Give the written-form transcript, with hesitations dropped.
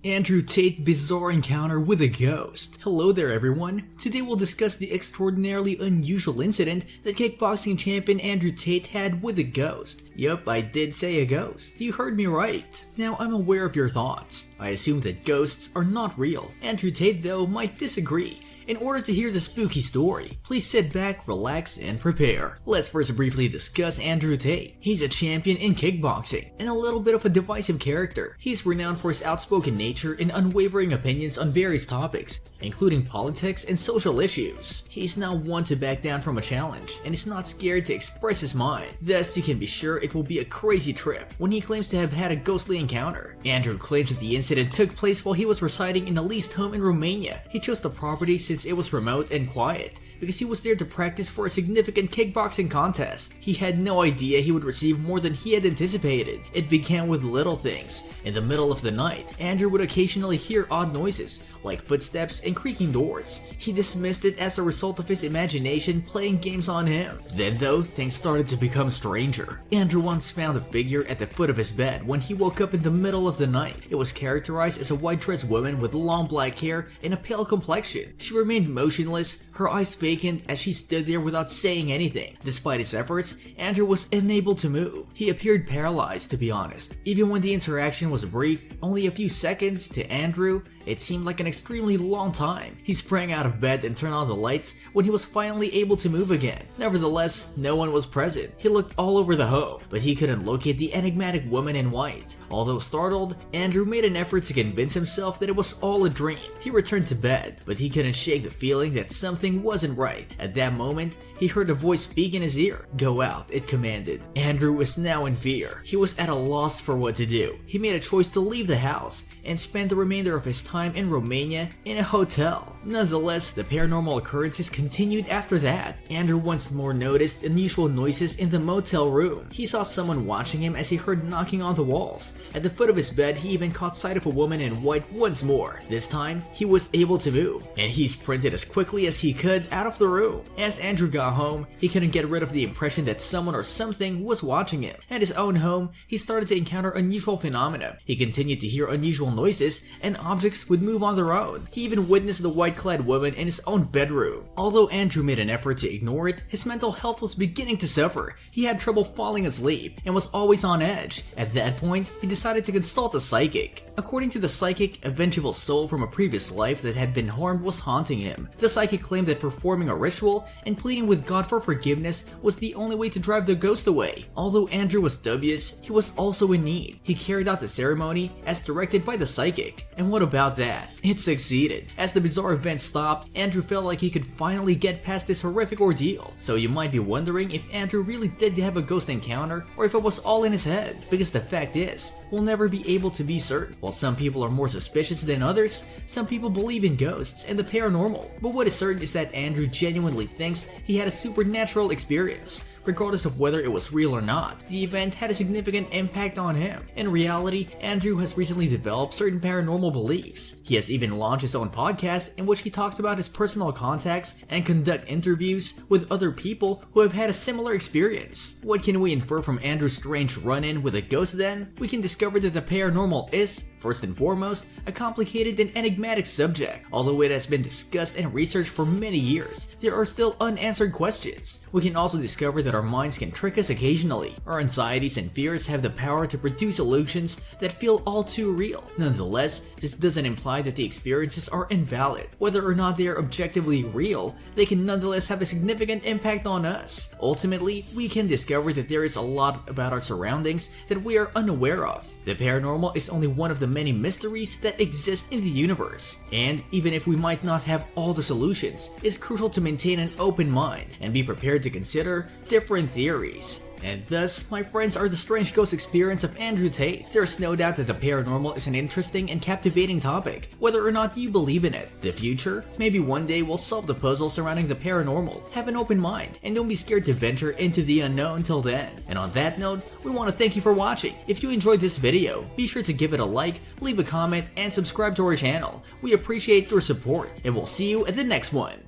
Andrew Tate bizarre encounter with a ghost. Hello there everyone. Today we'll discuss the extraordinarily unusual incident that kickboxing champion Andrew Tate had with a ghost. Yup, I did say a ghost. You heard me right. Now I'm aware of your thoughts. I assume that ghosts are not real. Andrew Tate though might disagree. In order to hear the spooky story, please sit back, relax, and prepare. Let's first briefly discuss Andrew Tate. He's a champion in kickboxing, and a little bit of a divisive character. He's renowned for his outspoken nature and unwavering opinions on various topics, including politics and social issues. He's not one to back down from a challenge, and is not scared to express his mind. Thus, you can be sure it will be a crazy trip when he claims to have had a ghostly encounter. Andrew claims that the incident took place while he was residing in a leased home in Romania. He chose the property since it was remote and quiet, because he was there to practice for a significant kickboxing contest. He had no idea he would receive more than he had anticipated. It began with little things. In the middle of the night, Andrew would occasionally hear odd noises, like footsteps and creaking doors. He dismissed it as a result of his imagination playing games on him. Then though, things started to become stranger. Andrew once found a figure at the foot of his bed when he woke up in the middle of the night. It was characterized as a white-dressed woman with long black hair and a pale complexion. She remained motionless, her eyes vacant as she stood there without saying anything. Despite his efforts, Andrew was unable to move. He appeared paralyzed, to be honest. Even when the interaction was brief, only a few seconds, to Andrew, it seemed like an extremely long time. He sprang out of bed and turned on the lights when he was finally able to move again. Nevertheless, no one was present. He looked all over the home, but he couldn't locate the enigmatic woman in white. Although startled, Andrew made an effort to convince himself that it was all a dream. He returned to bed, but he couldn't shake the feeling that something wasn't right. At that moment, he heard a voice speak in his ear. "Go out," it commanded. Andrew was now in fear. He was at a loss for what to do. He made a choice to leave the house and spend the remainder of his time in Romania in a hotel. Nonetheless, the paranormal occurrences continued after that. Andrew once more noticed unusual noises in the motel room. He saw someone watching him as he heard knocking on the walls. At the foot of his bed, he even caught sight of a woman in white once more. This time, he was able to move, and he sprinted as quickly as he could out of the room. As Andrew got home, he couldn't get rid of the impression that someone or something was watching him. At his own home, he started to encounter unusual phenomena. He continued to hear unusual noises, and objects would move on their own. He even witnessed the white-clad woman in his own bedroom. Although Andrew made an effort to ignore it, his mental health was beginning to suffer. He had trouble falling asleep and was always on edge. At that point, he decided to consult a psychic. According to the psychic, a vengeful soul from a previous life that had been harmed was haunting him. The psychic claimed that performing a ritual and pleading with God for forgiveness was the only way to drive the ghost away. Although Andrew was dubious, he was also in need. He carried out the ceremony as directed by the psychic. And what about that? It succeeded. As the bizarre event stopped, Andrew felt like he could finally get past this horrific ordeal. So you might be wondering if Andrew really did have a ghost encounter or if it was all in his head. Because the fact is, we'll never be able to be certain. While some people are more suspicious than others, some people believe in ghosts and the paranormal. But what is certain is that Andrew genuinely thinks he had a supernatural experience. Regardless of whether it was real or not, the event had a significant impact on him. In reality, Andrew has recently developed certain paranormal beliefs. He has even launched his own podcast in which he talks about his personal contacts and conduct interviews with other people who have had a similar experience. What can we infer from Andrew's strange run-in with a ghost then? We can discover that the paranormal is, first and foremost, a complicated and enigmatic subject. Although it has been discussed and researched for many years, there are still unanswered questions. We can also discover that our minds can trick us occasionally. Our anxieties and fears have the power to produce illusions that feel all too real. Nonetheless, this doesn't imply that the experiences are invalid. Whether or not they are objectively real, they can nonetheless have a significant impact on us. Ultimately, we can discover that there is a lot about our surroundings that we are unaware of. The paranormal is only one of the many mysteries that exist in the universe. And even if we might not have all the solutions, it's crucial to maintain an open mind and be prepared to consider different theories. And thus, my friends, are the strange ghost experience of Andrew Tate. There's no doubt that the paranormal is an interesting and captivating topic, whether or not you believe in it. The future? Maybe one day we'll solve the puzzle surrounding the paranormal. Have an open mind, and don't be scared to venture into the unknown till then. And on that note, we want to thank you for watching. If you enjoyed this video, be sure to give it a like, leave a comment, and subscribe to our channel. We appreciate your support, and we'll see you at the next one.